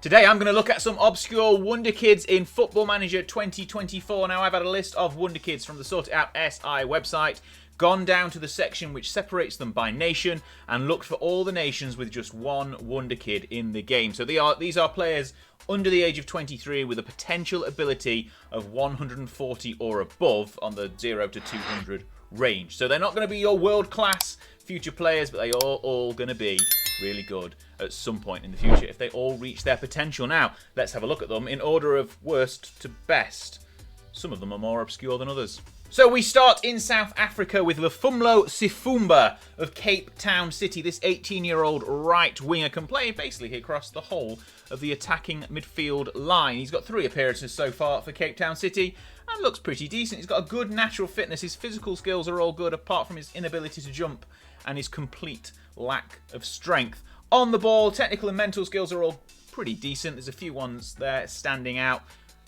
Today I'm going to look at some obscure Wonder Kids in Football Manager 2024. Now I've had a list of Wonder Kids from the Sort It Out SI website, gone down to the section which separates them by nation, and looked for all the nations with just one Wonder Kid in the game. So these are players under the age of 23 with a potential ability of 140 or above on the 0 to 200 range. So they're not going to be your world-class future players, but they are all going to be really good at some point in the future if they all reach their potential. Now, let's have a look at them in order of worst to best. Some of them are more obscure than others. So we start in South Africa with Lufumlo Sifumba of Cape Town City. This 18-year-old right winger can play basically across the whole of the attacking midfield line. He's got 3 appearances so far for Cape Town City and looks pretty decent. He's got a good natural fitness. His physical skills are all good apart from his inability to jump and his complete lack of strength. On the ball, technical and mental skills are all pretty decent. There's a few ones there standing out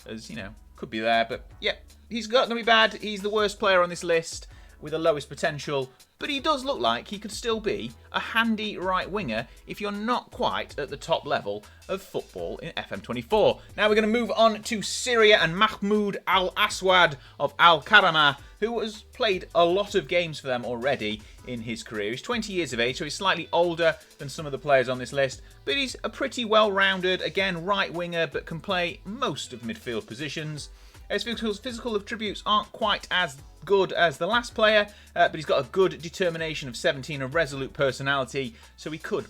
as, you know, could be there, but yeah, he's not going to be bad. He's the worst player on this list with the lowest potential, but he does look like he could still be a handy right winger if you're not quite at the top level of football in FM24. Now we're going to move on to Syria and Mahmud Al Aswad of Al Karama, who has played a lot of games for them already in his career. He's 20 years of age, so he's slightly older than some of the players on this list, but he's a pretty well-rounded, again, right winger, but can play most of midfield positions. His physical attributes aren't quite as good as the last player, but he's got a good determination of 17, a resolute personality, so he could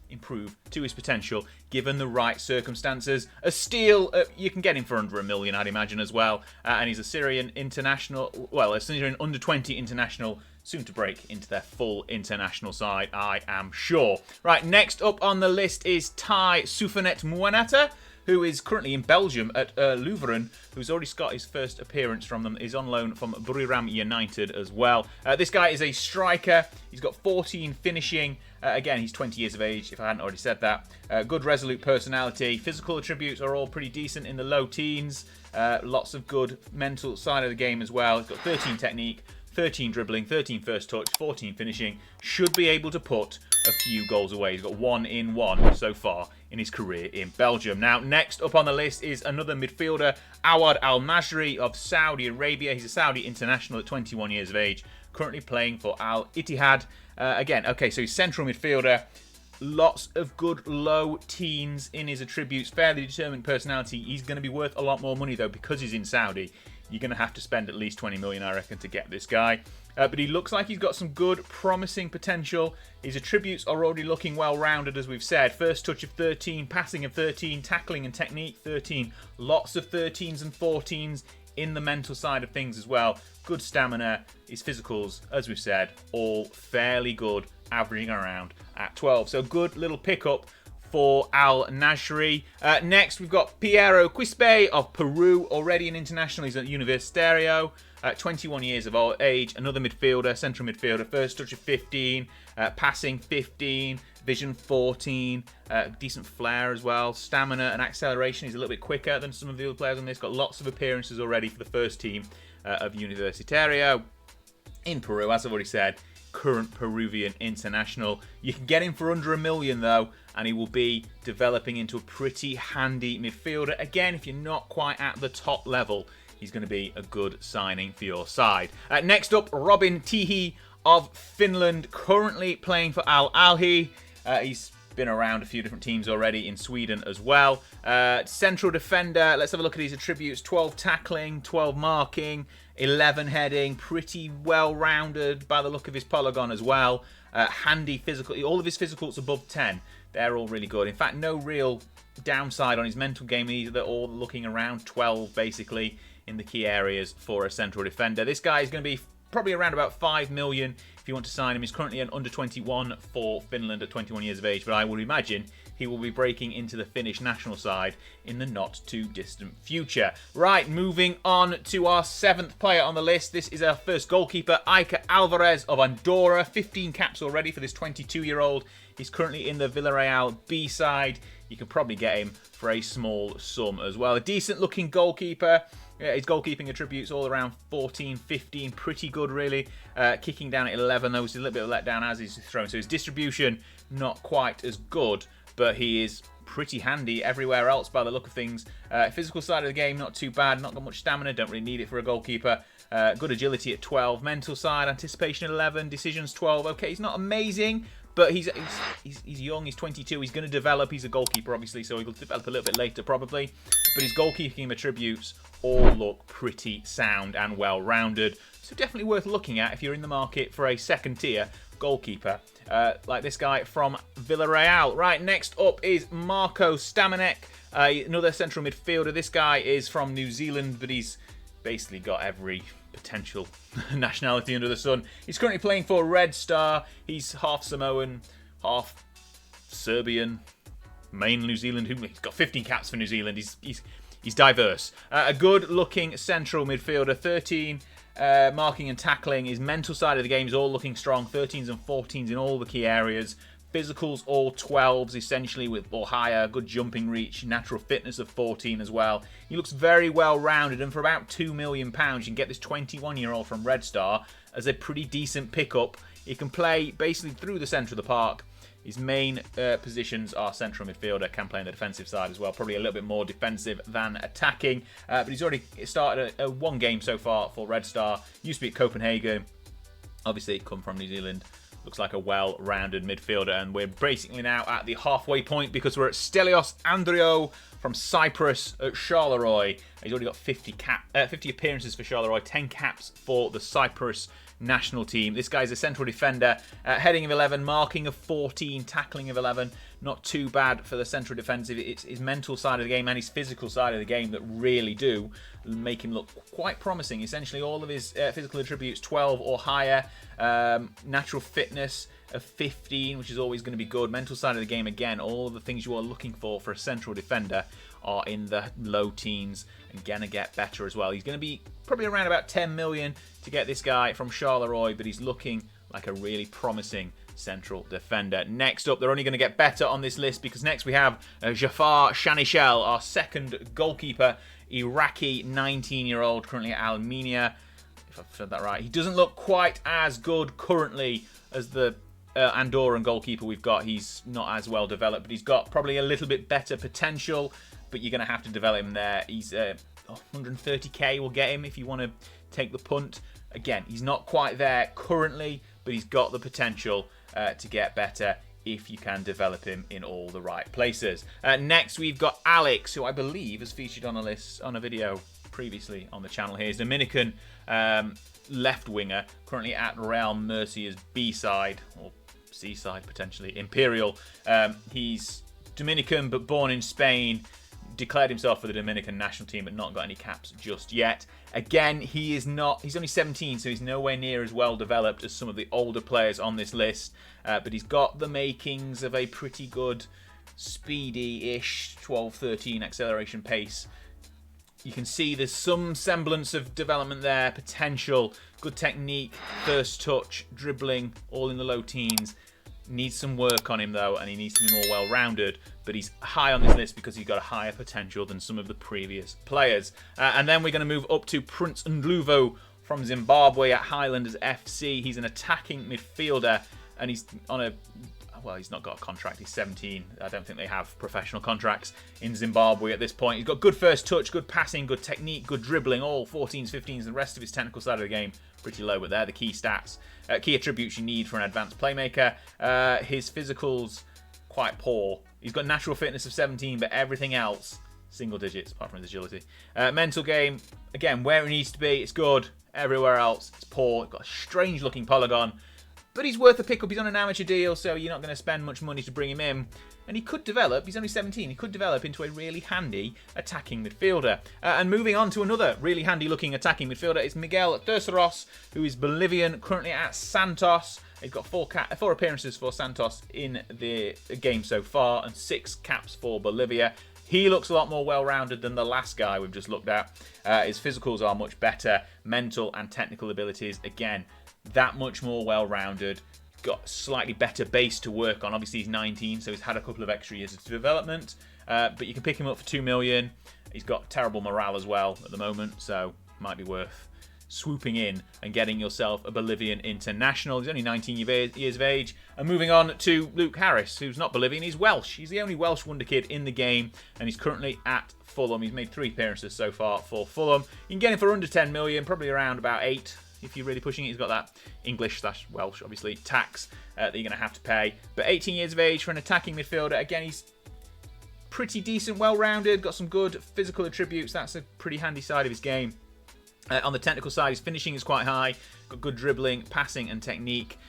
improve to his potential given the right circumstances. A steal, you can get him for under $1 million, I'd imagine, as well. And he's a Syrian international, well, a Syrian under-20 international, soon to break into their full international side, I am sure. Right, next up on the list is Taifu Suat, who is currently in Belgium at Leuven, who's already got his first appearance from them, is on loan from Buriram United as well. This guy is a striker. He's got 14 finishing. Again, he's 20 years of age, if I hadn't already said that. Good resolute personality. Physical attributes are all pretty decent in the low teens. Lots of good mental side of the game as well. He's got 13 technique, 13 dribbling, 13 first touch, 14 finishing. Should be able to put a few goals away. He's got 1 in 1 so far in his career in Belgium. Now, next up on the list is another midfielder, Awad Al-Masri of Saudi Arabia. He's a Saudi international at 21 years of age, currently playing for Al Ittihad. Again, okay, so he's central midfielder. Lots of good low teens in his attributes, fairly determined personality. He's going to be worth a lot more money, though, because he's in Saudi. You're going to have to spend at least 20 million, I reckon, to get this guy. But he looks like he's got some good, promising potential. His attributes are already looking well-rounded, as we've said. First touch of 13, passing of 13, tackling and technique 13. Lots of 13s and 14s in the mental side of things as well. Good stamina. His physicals, as we've said, all fairly good, averaging around at 12. So good little pickup for Al Nasri. Next, we've got Pierroquise of Peru, already an international. He's at Universitario, 21 years of age. Another midfielder, central midfielder. First touch of 15, passing 15, vision 14, decent flair as well. Stamina and acceleration. He's a little bit quicker than some of the other players on this. Got lots of appearances already for the first team of Universitario in Peru, as I've already said. Current Peruvian international. You can get him for under $1 million though, and he will be developing into a pretty handy midfielder. Again, if you're not quite at the top level, he's going to be a good signing for your side. Next up, Robin Tihi of Finland, currently playing for Al Ahly. He's been around a few different teams already in Sweden as well. Central defender, let's have a look at his attributes. 12 tackling, 12 marking, 11 heading, pretty well-rounded by the look of his polygon as well. Handy physical, all of his physicals above 10. They're all really good. In fact, no real downside on his mental game either. They're all looking around 12, basically, in the key areas for a central defender. This guy is going to be probably around about 5 million if you want to sign him. He's currently an under 21 for Finland at 21 years of age, but I would imagine he will be breaking into the Finnish national side in the not too distant future. Right, moving on to our 7th player on the list. This is our first goalkeeper, Alvarez of Andorra. 15 caps already for this 22-year-old. He's currently in the Villarreal B side. You can probably get him for a small sum as well. A decent looking goalkeeper. Yeah, his goalkeeping attributes all around 14, 15, pretty good really. Kicking down at 11 though, which is a little bit of a letdown as he's thrown. So his distribution not quite as good, but he is pretty handy everywhere else by the look of things. Physical side of the game, not too bad. Not got much stamina, don't really need it for a goalkeeper. Good agility at 12. Mental side, anticipation at 11. Decisions 12. Okay, he's not amazing, but he's young. He's 22. He's going to develop. He's a goalkeeper, obviously, so he'll develop a little bit later, probably. But his goalkeeping attributes all look pretty sound and well-rounded. So definitely worth looking at if you're in the market for a second-tier goalkeeper, like this guy from Villarreal. Right, next up is Marco Stamenek, another central midfielder. This guy is from New Zealand, but he's basically got every potential nationality under the sun. He's currently playing for Red Star. He's half Samoan, half Serbian, main New Zealand. He's got 15 caps for New Zealand. He's diverse. A good-looking central midfielder, 13 marking and tackling. His mental side of the game is all looking strong. 13s and 14s in all the key areas. Physicals all 12s essentially or higher. Good jumping reach. Natural fitness of 14 as well. He looks very well rounded, and for about £2 million you can get this 21-year-old from Red Star as a pretty decent pickup. He can play basically through the centre of the park. His main positions are central midfielder, can play on the defensive side as well. Probably a little bit more defensive than attacking. But he's already started one game so far for Red Star. Used to be at Copenhagen. Obviously, come from New Zealand. Looks like a well-rounded midfielder. And we're basically now at the halfway point because we're at Stelios Andrew from Cyprus at Charleroi. He's already got 50 appearances for Charleroi, 10 caps for the Cyprus national team. This guy's a central defender, heading of 11, marking of 14, tackling of 11. Not too bad for the central defensive. It's his mental side of the game and his physical side of the game that really do make him look quite promising. Essentially all of his physical attributes 12 or higher. Natural fitness of 15, which is always going to be good. Mental side of the game, again, all of the things you are looking for a central defender are in the low teens and gonna get better as well. He's going to be probably around about 10 million to get this guy from Charleroi, but he's looking like a really promising central defender. Next up, they're only going to get better on this list because next we have Jafar Shanelle, our second goalkeeper, Iraqi 19-year-old, currently at Almeria, if I've said that right. He doesn't look quite as good currently as the Andorran goalkeeper we've got. He's not as well developed, but he's got probably a little bit better potential, but you're going to have to develop him there. He's 130k will get him if you want to take the punt. Again, he's not quite there currently, but he's got the potential to get better if you can develop him in all the right places. Next, we've got Alex, who I believe has featured on a video previously on the channel here. He's Dominican left winger, currently at Real Murcia's B side, or C side potentially, Imperial. He's Dominican but born in Spain. Declared himself for the Dominican national team but not got any caps just yet. Again, he's only 17, so he's nowhere near as well developed as some of the older players on this list, but he's got the makings of a pretty good speedy-ish 12-13 acceleration pace. You can see there's some semblance of development there, potential, good technique, first touch, dribbling, all in the low teens. Needs some work on him though, and he needs to be more well-rounded, but he's high on this list because he's got a higher potential than some of the previous players. And then we're going to move up to Prince Ndlovu from Zimbabwe at Highlanders FC. He's an attacking midfielder, and he's on he's not got a contract. He's 17. I don't think they have professional contracts in Zimbabwe at this point. He's got good first touch, good passing, good technique, good dribbling, all 14s, 15s. The rest of his technical side of the game, pretty low, but they're the key stats. Key attributes you need for an advanced playmaker. His physical's quite poor. He's got natural fitness of 17, but everything else, single digits, apart from his agility. Mental game, again, where it needs to be, it's good. Everywhere else, it's poor. It's got a strange-looking polygon. But he's worth a pickup. He's on an amateur deal, so you're not going to spend much money to bring him in. And he could develop, he's only 17, he could develop into a really handy attacking midfielder. And moving on to another really handy looking attacking midfielder is Miguel Terceros, who is Bolivian, currently at Santos. He's got 4 appearances for Santos in the game so far, and 6 caps for Bolivia. He looks a lot more well-rounded than the last guy we've just looked at. His physicals are much better, mental and technical abilities, again, that much more well-rounded. Got slightly better base to work on. Obviously he's 19, so he's had a couple of extra years of development, but you can pick him up for 2 million. He's got terrible morale as well at the moment, so might be worth swooping in and getting yourself a Bolivian international. He's only 19 years of age. And moving on to Luke Harris, who's not Bolivian, he's Welsh. He's the only Welsh wonder kid in the game, and he's currently at Fulham. He's made 3 appearances so far for Fulham. You can get him for under 10 million, probably around about 8 if you're really pushing it. He's got that English/Welsh, obviously, tax that you're going to have to pay. But 18 years of age for an attacking midfielder. Again, he's pretty decent, well-rounded, got some good physical attributes. That's a pretty handy side of his game. On the technical side, his finishing is quite high. Got good dribbling, passing, and technique.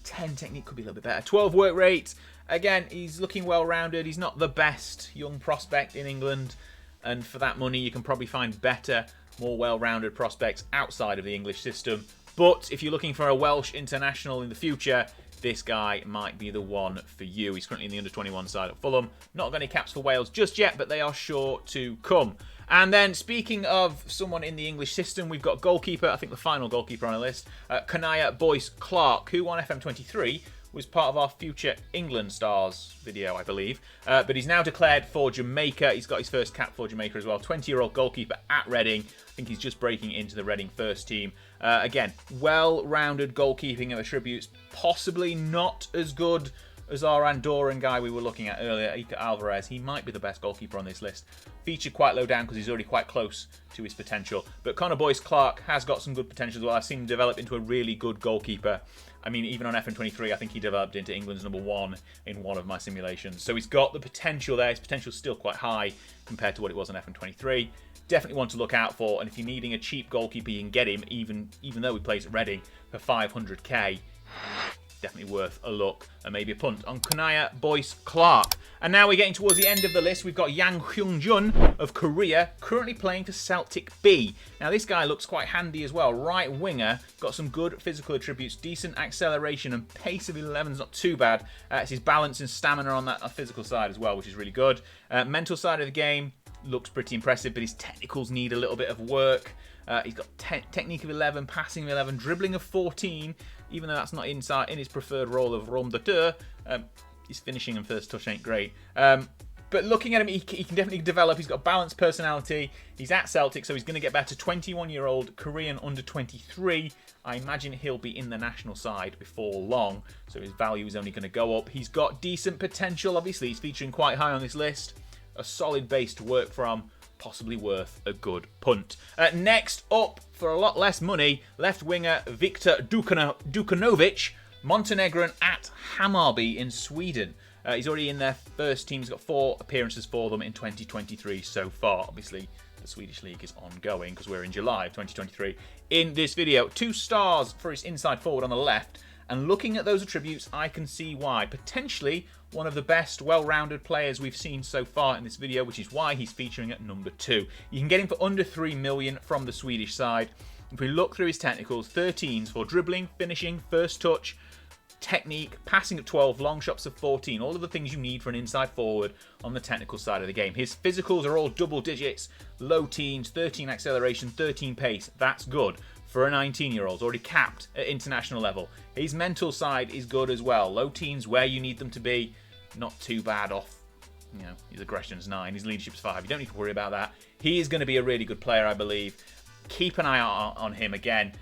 10 technique could be a little bit better. 12 work rate. Again, he's looking well-rounded. He's not the best young prospect in England. And for that money, you can probably find better, more well-rounded prospects outside of the English system. But if you're looking for a Welsh international in the future, this guy might be the one for you. He's currently in the under-21 side at Fulham. Not got any caps for Wales just yet, but they are sure to come. And then, speaking of someone in the English system, we've got goalkeeper, I think the final goalkeeper on the list, Kanaya Boyce Clark, who on FM24 was part of our Future England Stars video, I believe. But he's now declared for Jamaica. He's got his first cap for Jamaica as well. 20-year-old goalkeeper at Reading. I think he's just breaking into the Reading first team. Again, well-rounded goalkeeping attributes. Possibly not as good as our Andorran guy we were looking at earlier, Alvarez. He might be the best goalkeeper on this list. Featured quite low down because he's already quite close to his potential. But Connor Boyce Clark has got some good potential as well. I've seen him develop into a really good goalkeeper. I mean, even on FM23, I think he developed into England's #1 in one of my simulations. So he's got the potential there. His potential is still quite high compared to what it was on FM23. Definitely one to look out for. And if you're needing a cheap goalkeeper, you can get him, even though he plays at Reading, for 500k. Definitely worth a look and maybe a punt on Kanaya Boyce Clark. And now we're getting towards the end of the list. We've got Yang Hyun-jun of Korea, currently playing for Celtic B. Now this guy looks quite handy as well. Right winger, got some good physical attributes, decent acceleration and pace of 11's not too bad. It's his balance and stamina on that physical side as well, which is really good. Mental side of the game looks pretty impressive, but his technicals need a little bit of work. He's got technique of 11, passing of 11, dribbling of 14, even though that's not in his preferred role of Rome d'auteur. His finishing and first touch ain't great. But looking at him, he can definitely develop. He's got a balanced personality. He's at Celtic, so he's going to get better. 21-year-old Korean under-23. I imagine he'll be in the national side before long, so his value is only going to go up. He's got decent potential. Obviously, he's featuring quite high on this list. A solid base to work from. Possibly worth a good punt. Next up, for a lot less money, left winger Viktor Dukanovic, Montenegrin at Hammarby in Sweden. He's already in their first team. He's got 4 appearances for them in 2023 so far. Obviously, the Swedish league is ongoing because we're in July of 2023. In this video, 2 stars for his inside forward on the left. And looking at those attributes, I can see why. Potentially one of the best well-rounded players we've seen so far in this video, which is why he's featuring at number 2. You can get him for under 3 million from the Swedish side. If we look through his technicals, 13s for dribbling, finishing, first touch, technique, passing of 12, long shots of 14. All of the things you need for an inside forward on the technical side of the game. His physicals are all double digits, low teens, 13 acceleration, 13 pace. That's good for a 19-year-old, already capped at international level. His mental side is good as well. Low teens where you need them to be. Not too bad off. You know, his aggression's 9, his leadership's 5. You don't need to worry about that. He is going to be a really good player, I believe. Keep an eye out on him again.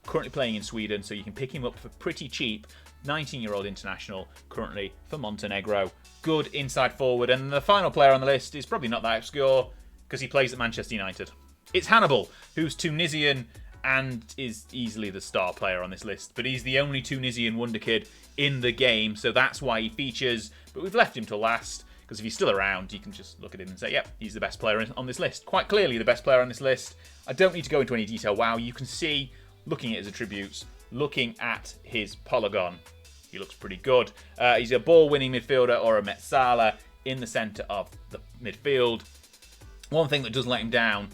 Currently playing in Sweden, so you can pick him up for pretty cheap. 19-year-old international, currently for Montenegro. Good inside forward. And the final player on the list is probably not that obscure, because he plays at Manchester United. It's Hannibal, who's Tunisian and is easily the star player on this list. But he's the only Tunisian wonder kid in the game, so that's why he features. But we've left him till last, because if he's still around, you can just look at him and say, yep, he's the best player on this list. Quite clearly the best player on this list. I don't need to go into any detail. Wow, you can see, looking at his attributes, looking at his polygon, he looks pretty good. He's a ball-winning midfielder or a mezzala in the centre of the midfield. One thing that does let him down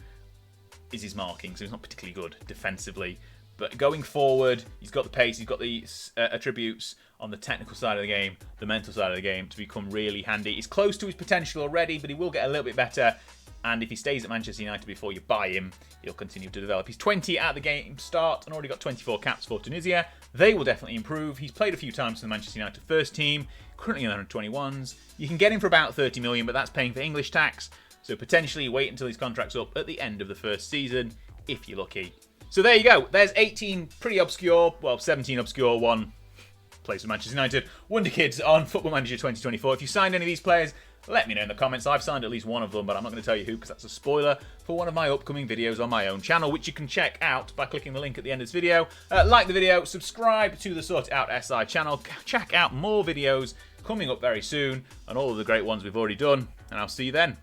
is his marking, so he's not particularly good defensively. But going forward, he's got the pace, he's got the attributes on the technical side of the game, the mental side of the game, to become really handy. He's close to his potential already, but he will get a little bit better. And if he stays at Manchester United before you buy him, he'll continue to develop. He's 20 at the game start and already got 24 caps for Tunisia. They will definitely improve. He's played a few times for the Manchester United first team, currently in the 121s. You can get him for about 30 million, but that's paying for English tax. So potentially wait until his contract's up at the end of the first season, if you're lucky. So there you go. There's 18 pretty obscure, well, 17 obscure, one plays for Manchester United Wonderkids on Football Manager 2024. If you signed any of these players, let me know in the comments. I've signed at least one of them, but I'm not going to tell you who because that's a spoiler for one of my upcoming videos on my own channel, which you can check out by clicking the link at the end of this video. Like the video, subscribe to the Sort It Out SI channel, check out more videos coming up very soon, and all of the great ones we've already done, and I'll see you then.